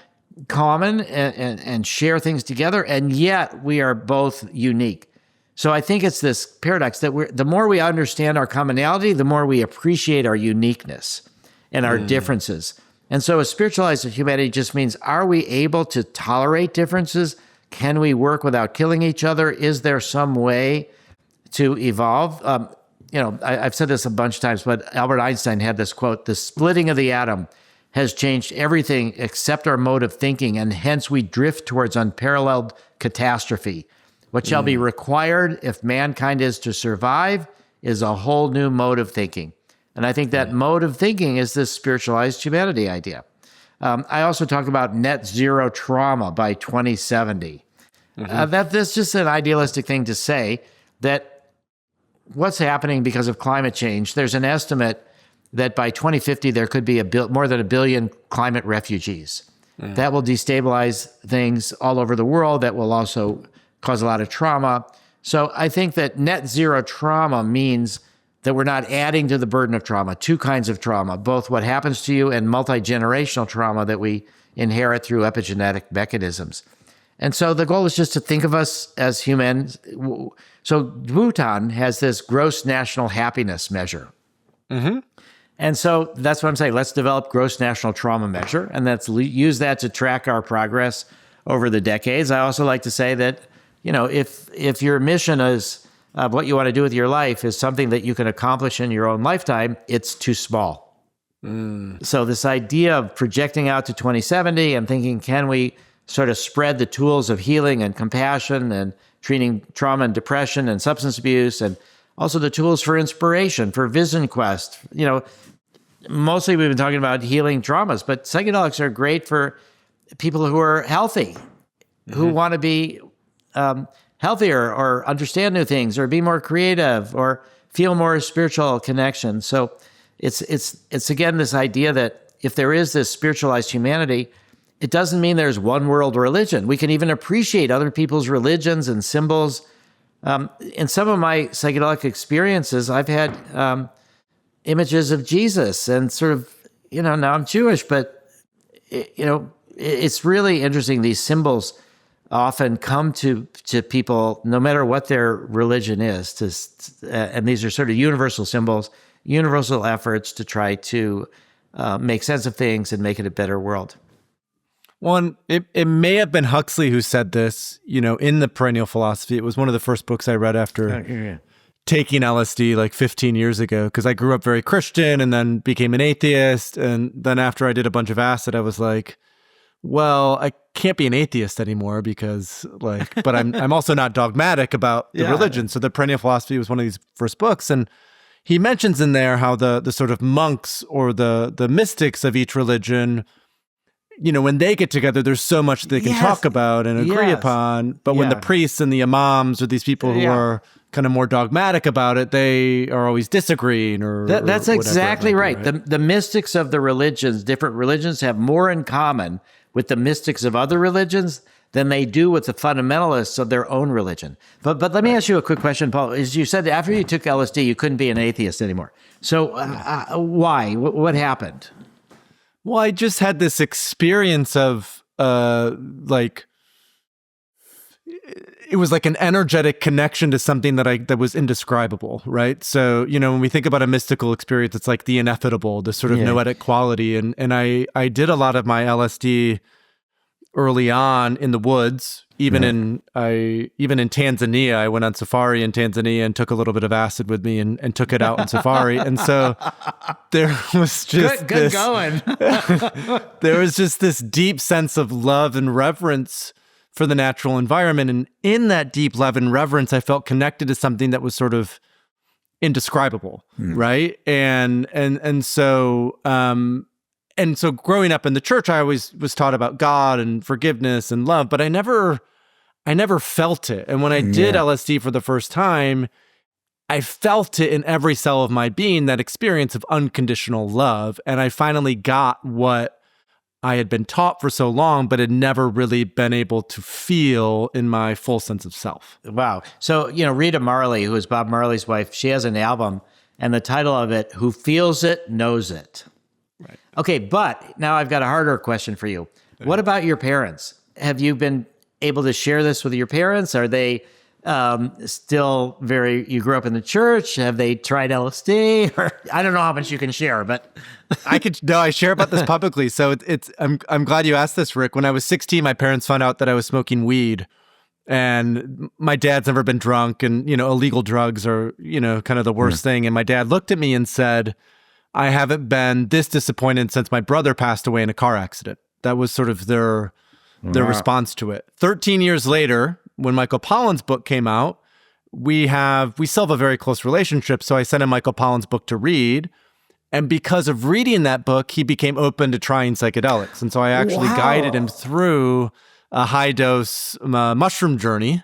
common and share things together, and yet we are both unique. So I think it's this paradox that the more we understand our commonality, the more we appreciate our uniqueness and our differences. And so a spiritualized humanity just means, are we able to tolerate differences? Can we work without killing each other? Is there some way to evolve? I've said this a bunch of times, but Albert Einstein had this quote: "The splitting of the atom has changed everything except our mode of thinking, and hence we drift towards unparalleled catastrophe. What shall be required if mankind is to survive is a whole new mode of thinking." And I think that mode of thinking is this spiritualized humanity idea. I also talk about net zero trauma by 2070. That's just an idealistic thing to say, that what's happening because of climate change, there's an estimate that by 2050, there could be more than 1 billion climate refugees. That will destabilize things all over the world. That will also cause a lot of trauma. So I think that net zero trauma means that we're not adding to the burden of trauma. 2 kinds of trauma, both what happens to you and multi-generational trauma that we inherit through epigenetic mechanisms. And so the goal is just to think of us as humans. So Bhutan has this gross national happiness measure. And so that's what I'm saying. Let's develop gross national trauma measure, and let's use that to track our progress over the decades. I also like to say that, if your mission is what you want to do with your life is something that you can accomplish in your own lifetime, it's too small. So this idea of projecting out to 2070 and thinking, can we sort of spread the tools of healing and compassion and treating trauma and depression and substance abuse, and also the tools for inspiration, for vision quest. Mostly we've been talking about healing traumas, but psychedelics are great for people who are healthy, who want to be healthier or understand new things or be more creative or feel more spiritual connection. So it's again this idea that if there is this spiritualized humanity, it doesn't mean there's one world religion. We can even appreciate other people's religions and symbols. In some of my psychedelic experiences, I've had images of Jesus and sort of, now I'm Jewish, but it's really interesting. These symbols often come to people, no matter what their religion is, and these are sort of universal symbols, universal efforts to try to make sense of things and make it a better world. One, it may have been Huxley who said this, in the Perennial Philosophy. It was one of the first books I read after taking LSD like 15 years ago, because I grew up very Christian and then became an atheist. And then after I did a bunch of acid, I was like, well, I can't be an atheist anymore because but I'm also not dogmatic about the religion. So the Perennial Philosophy was one of these first books. And he mentions in there how the sort of monks or the mystics of each religion, when they get together, there's so much they can talk about and agree upon. But when the priests and the imams or these people who are kind of more dogmatic about it, they are always disagreeing that's exactly right. The mystics of the religions, different religions, have more in common with the mystics of other religions than they do with the fundamentalists of their own religion. But let me ask you a quick question, Paul. As you said, after you took LSD, you couldn't be an atheist anymore. So why? What happened? Well, I just had this experience of it was like an energetic connection to something that was indescribable, right? So, when we think about a mystical experience, it's like the ineffable, the sort of noetic quality. And I did a lot of my LSD early on in the woods, even in Tanzania. I went on safari in Tanzania and took a little bit of acid with me and took it out on safari. And so there was just good going. There was just this deep sense of love and reverence for the natural environment. And in that deep love and reverence, I felt connected to something that was sort of indescribable, right? And so growing up in the church, I always was taught about God and forgiveness and love, but I never felt it. And when I did LSD for the first time, I felt it in every cell of my being, that experience of unconditional love. And I finally got what I had been taught for so long, but had never really been able to feel in my full sense of self. Wow. So, Rita Marley, who is Bob Marley's wife, she has an album, and the title of it, Who Feels It, Knows It. Right. Okay, but now I've got a harder question for you. What about your parents? Have you been able to share this with your parents? Are they still you grew up in the church? Have they tried LSD? Or I don't know how much you can share, but I share about this publicly. So I'm glad you asked this, Rick. When I was 16, my parents found out that I was smoking weed, and my dad's never been drunk, and, illegal drugs are, kind of the worst thing. And my dad looked at me and said, I haven't been this disappointed since my brother passed away in a car accident. That was sort of their response to it. 13 years later, when Michael Pollan's book came out, we still have a very close relationship. So I sent him Michael Pollan's book to read. And because of reading that book, he became open to trying psychedelics. And so I actually guided him through a high dose mushroom journey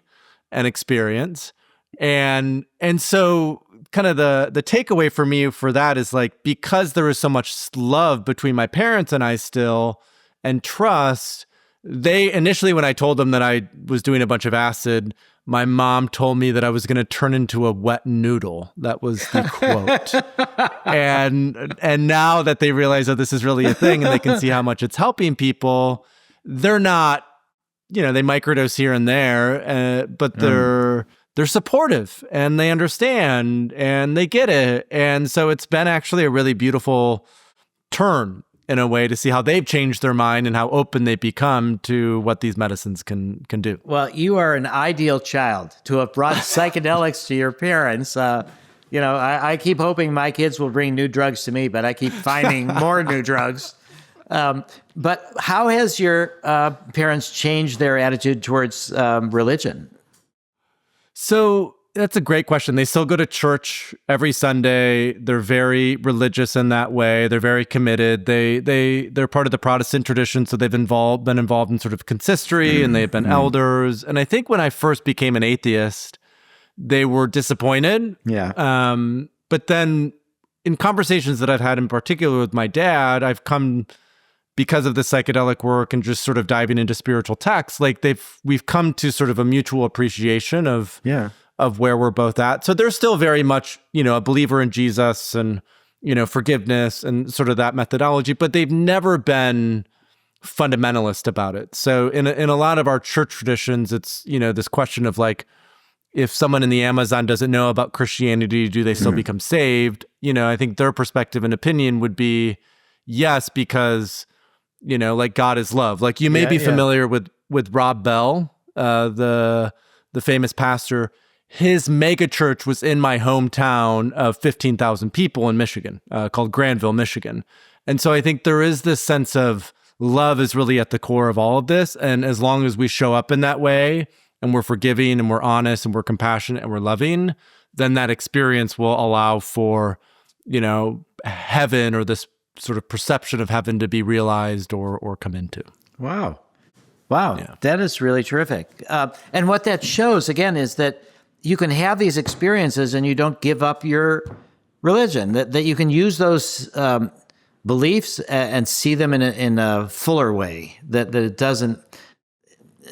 and experience. And so kind of the takeaway for me for that is, like, because there is so much love between my parents and I still, and trust, they initially, when I told them that I was doing a bunch of acid, my mom told me that I was going to turn into a wet noodle. That was the quote. And now that they realize that this is really a thing and they can see how much it's helping people, they're not, they microdose here and there, but they're supportive and they understand and they get it. And so it's been actually a really beautiful turn in a way to see how they've changed their mind and how open they become to what these medicines can do. Well, you are an ideal child to have brought psychedelics to your parents. I keep hoping my kids will bring new drugs to me, but I keep finding more new drugs. But how has your parents changed their attitude towards religion? So that's a great question. They still go to church every Sunday. They're very religious in that way. They're very committed. They're part of the Protestant tradition, so they've been involved in sort of consistory, and they've been elders. And I think when I first became an atheist, they were disappointed. Yeah. But then in conversations that I've had in particular with my dad, I've come, because of the psychedelic work and just sort of diving into spiritual texts, like we've come to sort of a mutual appreciation of where we're both at. So they're still very much, a believer in Jesus and, forgiveness and sort of that methodology, but they've never been fundamentalist about it. So in a lot of our church traditions, it's, this question of, like, if someone in the Amazon doesn't know about Christianity, do they still become saved? I think their perspective and opinion would be yes, because, like, God is love. Like, you may be familiar with Rob Bell, the famous pastor. His mega church was in my hometown of 15,000 people in Michigan, called Granville, Michigan. And so I think there is this sense of love is really at the core of all of this. And as long as we show up in that way and we're forgiving and we're honest and we're compassionate and we're loving, then that experience will allow for, heaven, or this sort of perception of heaven, to be realized or come into. Wow. Yeah. That is really terrific. And what that shows, again, is that you can have these experiences and you don't give up your religion, that you can use those beliefs and see them in a fuller way, that it doesn't,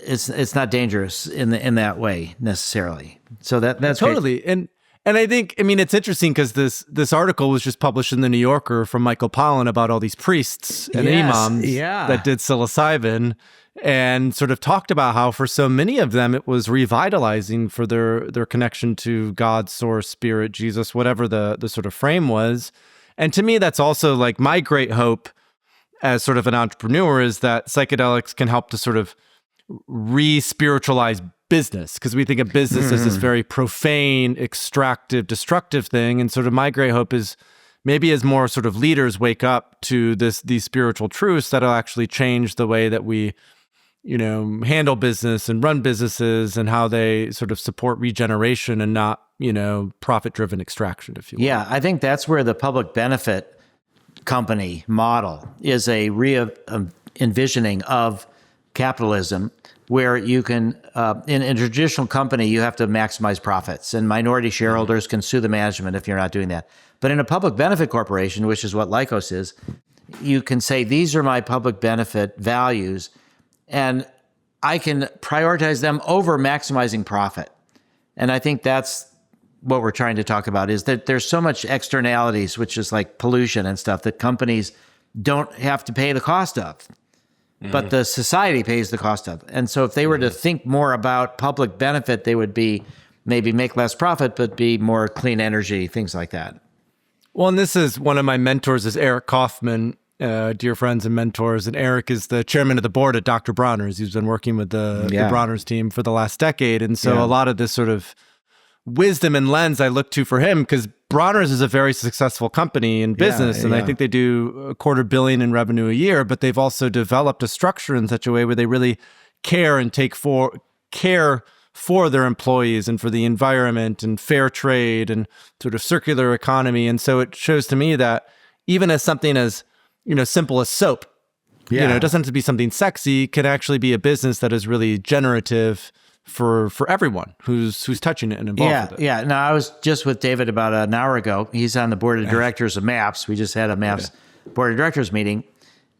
it's not dangerous in that way necessarily. So that's totally. great. And I think, I mean, it's interesting because this article was just published in the New Yorker from Michael Pollan about all these priests and imams that did psilocybin, and sort of talked about how for so many of them it was revitalizing for their connection to God, source, spirit, Jesus, whatever the sort of frame was. And to me, that's also like my great hope as sort of an entrepreneur, is that psychedelics can help to sort of re-spiritualize business, because we think of business as this very profane, extractive, destructive thing. And sort of my great hope is maybe as more sort of leaders wake up to these spiritual truths, that'll actually change the way that we, handle business and run businesses, and how they sort of support regeneration and not, profit-driven extraction, if you will. Yeah, I think that's where the public benefit company model is a re-envisioning of capitalism, where you can, in a traditional company, you have to maximize profits, and minority shareholders can sue the management if you're not doing that. But in a public benefit corporation, which is what Lycos is, you can say, these are my public benefit values, and I can prioritize them over maximizing profit. And I think that's what we're trying to talk about, is that there's so much externalities, which is like pollution and stuff, that companies don't have to pay the cost of. But the society pays the cost of. And so if they were to think more about public benefit, they would be maybe make less profit, but be more clean energy, things like that. Well, and this is one of my mentors is Eric Kaufman, dear friends and mentors. And Eric is the chairman of the board at Dr. Bronner's. He's been working with the Bronner's team for the last decade. And so a lot of this sort of wisdom and lens I look to for him, because Bronner's is a very successure company in business, and I think they do $250 million in revenue a year, but they've also developed a structure in such a way where they really care and care for their employees and for the environment and fair trade and sort of circular economy. And so it shows to me that even as something as, simple as soap, it doesn't have to be something sexy, can actually be a business that is really generative for everyone who's touching it and involved with it. Yeah. Now, I was just with David about an hour ago. He's on the board of directors of MAPS. We just had a MAPS board of directors meeting.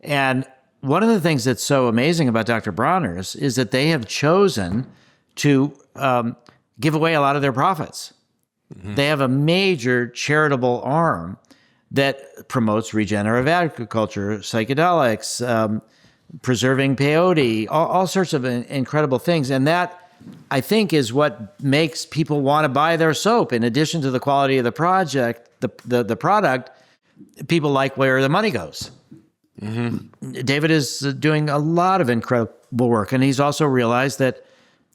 And one of the things that's so amazing about Dr. Bronner's is that they have chosen to give away a lot of their profits. They have a major charitable arm that promotes regenerative agriculture, psychedelics, preserving peyote, all sorts of incredible things. And that, I think, is what makes people want to buy their soap. In addition to the quality of the the product, people like where the money goes. David is doing a lot of incredible work, and he's also realized that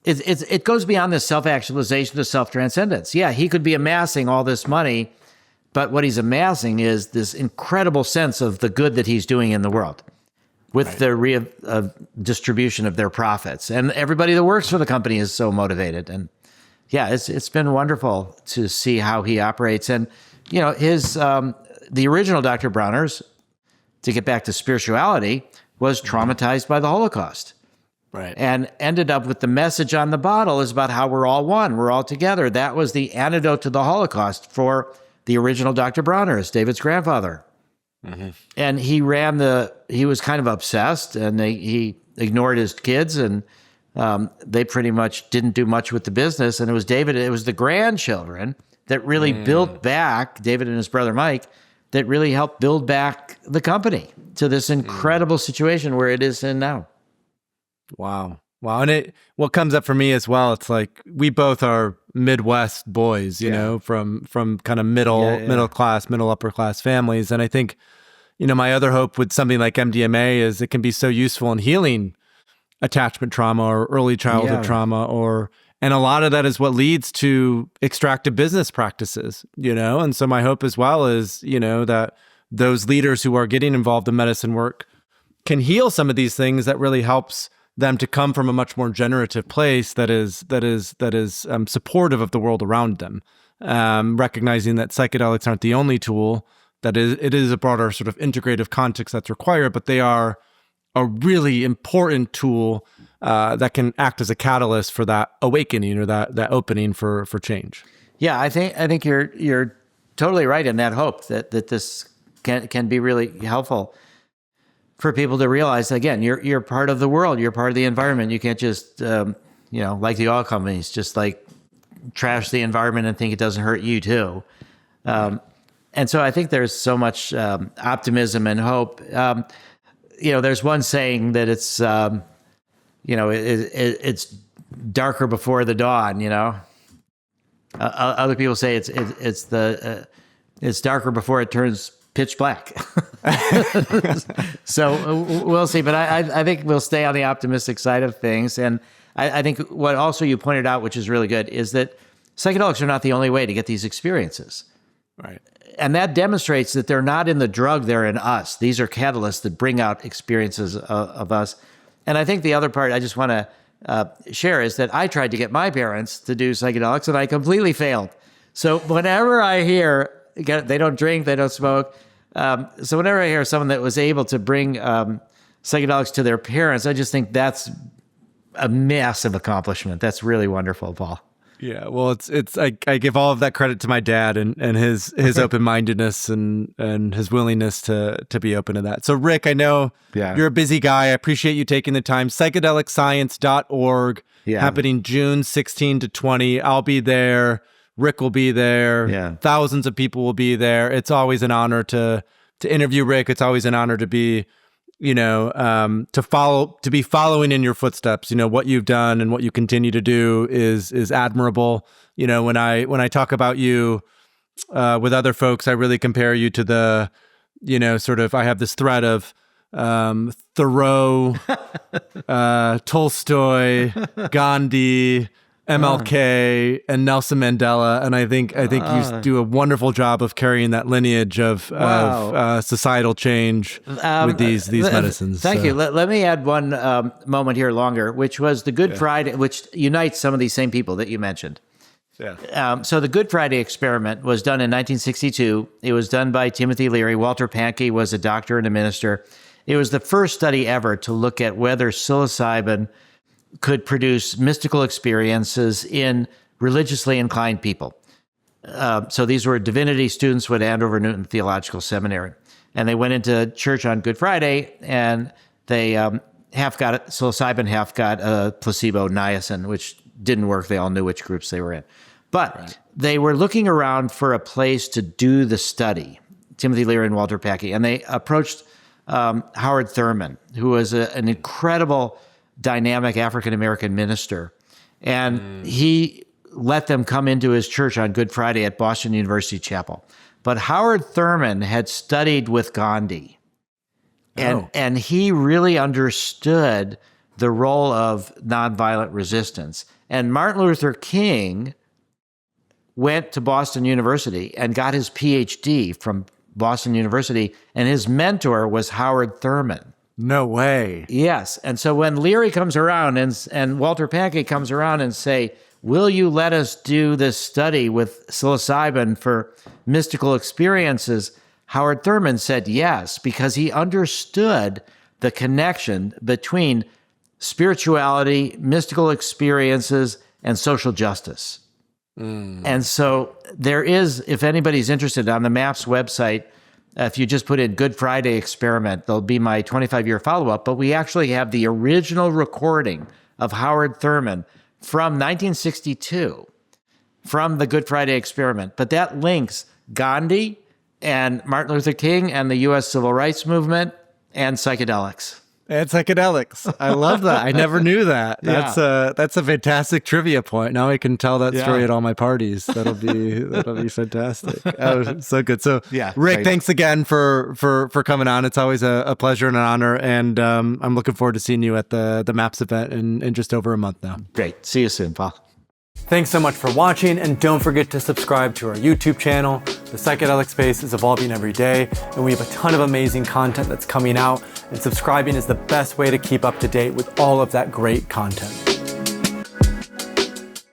it goes beyond this self-actualization to self-transcendence. Yeah, he could be amassing all this money, but what he's amassing is this incredible sense of the good that he's doing in the world, with the distribution of their profits. And everybody that works for the company is so motivated. And yeah, it's been wonderful to see how he operates. And, his the original Dr. Bronner's, to get back to spirituality, was traumatized by the Holocaust. Right. And ended up with the message on the bottle is about how we're all one, we're all together. That was the antidote to the Holocaust for the original Dr. Bronner's, David's grandfather. And he was kind of obsessed, and he ignored his kids, and they pretty much didn't do much with the business. And it was the grandchildren that really built back, David and his brother Mike, that really helped build back the company to this incredible situation where it is in now. Wow. And what comes up for me as well, it's like we both are Midwest boys, from kind of middle class, middle upper class families. And I think, my other hope with something like MDMA is it can be so useful in healing attachment trauma or early childhood trauma, and a lot of that is what leads to extractive business practices, And so my hope as well is, that those leaders who are getting involved in medicine work can heal some of these things that really helps them to come from a much more generative place that is supportive of the world around them, recognizing that psychedelics aren't the only tool. It is a broader sort of integrative context that's required, but they are a really important tool that can act as a catalyst for that awakening or that opening for change. Yeah, I think you're totally right in that hope that this can be really helpful for people to realize, again, you're part of the world, you're part of the environment. You can't just, like the oil companies, just like trash the environment and think it doesn't hurt you too. And so I think there's so much optimism and hope. There's one saying that it's, it's darker before the dawn. Other people say it's darker before it turns pitch black. So we'll see. But I think we'll stay on the optimistic side of things. And I think what also you pointed out, which is really good, is that psychedelics are not the only way to get these experiences. Right. And that demonstrates that they're not in the drug, they're in us. These are catalysts that bring out experiences of us. And I think the other part I just want to share is that I tried to get my parents to do psychedelics and I completely failed. So whenever I hear, they don't drink, they don't smoke. So whenever I hear someone that was able to bring psychedelics to their parents, I just think that's a massive accomplishment. That's really wonderful, Paul. Yeah, well, I give all of that credit to my dad and his open-mindedness and his willingness to be open to that. So, Rick, I know you're a busy guy. I appreciate you taking the time. Psychedelicscience.org, happening June 16 to 20. I'll be there. Rick will be there. Yeah. Thousands of people will be there. It's always an honor to interview Rick. It's always an honor to be to be following in your footsteps. What you've done and what you continue to do is admirable. When I talk about you with other folks, I really compare you to the, I have this thread of Thoreau, Tolstoy, Gandhi, MLK, and Nelson Mandela, and I think you do a wonderful job of carrying that lineage of societal change with these medicines. Thank you. Let me add one moment here longer, which was the Good Friday, which unites some of these same people that you mentioned. Yeah. So the Good Friday experiment was done in 1962. It was done by Timothy Leary. Walter Pankey was a doctor and a minister. It was the first study ever to look at whether psilocybin could produce mystical experiences in religiously inclined people. So these were divinity students at Andover Newton Theological Seminary. And they went into church on Good Friday, and they half got psilocybin, half got a placebo niacin, which didn't work. They all knew which groups they were in. But they were looking around for a place to do the study, Timothy Leary and Walter Pankey. And they approached Howard Thurman, who was an incredible dynamic African-American minister. And he let them come into his church on Good Friday at Boston University Chapel. But Howard Thurman had studied with Gandhi. And he really understood the role of nonviolent resistance. And Martin Luther King went to Boston University and got his Ph.D. from Boston University. And his mentor was Howard Thurman. No way. Yes. And so when Leary comes around and Walter Pankey comes around and say, will you let us do this study with psilocybin for mystical experiences? Howard Thurman said yes, because he understood the connection between spirituality, mystical experiences, and social justice. And so there is, if anybody's interested, on the MAPS website, if you just put in Good Friday experiment, there'll be my 25-year follow-up. But we actually have the original recording of Howard Thurman from 1962 from the Good Friday experiment. But that links Gandhi and Martin Luther King and the U.S. Civil Rights Movement and psychedelics. And psychedelics. I love that. I never knew that. That's a fantastic trivia point. Now I can tell that story at all my parties. That'll be fantastic. Oh, so good. So Rick, thanks again for coming on. It's always a pleasure and an honor. And I'm looking forward to seeing you at the MAPS event in just over a month now. Great. See you soon, Paul. Thanks so much for watching, and don't forget to subscribe to our YouTube channel. The psychedelic space is evolving every day, and we have a ton of amazing content that's coming out, and subscribing is the best way to keep up to date with all of that great content.